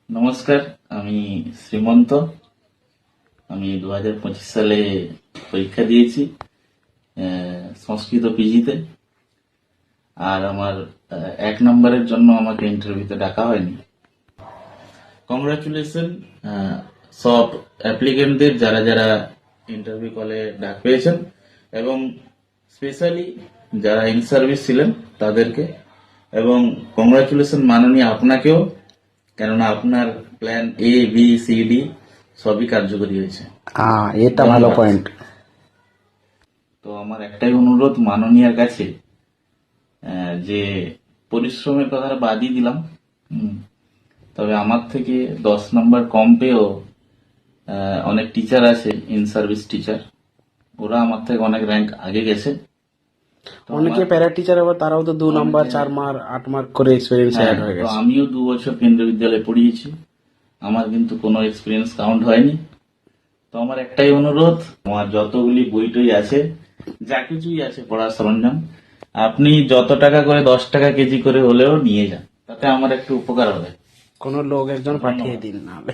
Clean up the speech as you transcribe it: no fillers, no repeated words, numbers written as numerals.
নমস্কার, আমি শ্রীমন্ত। আমি 2025 সালে পরীক্ষা দিয়েছি সংস্কৃত পিজিতে। আর আমার 1 নম্বরের জন্য আমাকে ইন্টারভিউতে ডাকা হয়নি। কংগ্রাচুলেশন সব অ্যাপ্লিকেন্টদের যারা যারা ইন্টারভিউ কলে ডাক পেয়েছেন, এবং স্পেশালি যারা ইন সার্ভিস ছিলেন তাদেরকে। এবং কংগ্রাচুলেশন মাননীয় আপনাকেও, কেননা আপনার plan A B C D সবই কার্যকরী হয়েছে। এটা ভালো পয়েন্ট। তো আমার একটাই অনুরোধ মাননীয়ার কাছে, যে পরিশ্রমের কথাটা বাদই দিলাম, তবে আমার থেকে 10 নম্বর কম পেয়েও অনেক টিচার আছে, ইন সার্ভিস টিচার, ওরা আমার থেকে অনেক র্যাঙ্ক আগে গেছে। তো অনেকে প্যারা টিচার আবার তারাও তো 2 নাম্বার 4 মার্ক 8 মার্ক করে এক্সপেরিয়েন্স অ্যাড হয়ে তো গেছে। আমিও 2 বছর কেন্দ্রীয় বিদ্যালয়ে পড়িয়েছি, আমার কিন্তু কোনো এক্সপিরিয়েন্স কাউন্ট হয়নি। তো আমার একটাই অনুরোধ, আমার যতগুলি বইটই আছে, যা কিছুই আছে পড়ার সরঞ্জাম, আপনি যত টাকা করে 10 টাকা কেজি করে হলেও নিয়ে যান, তাতে আমার একটু উপকার হবে। কোনো লোক একজন পাঠিয়ে দিন নাহলে।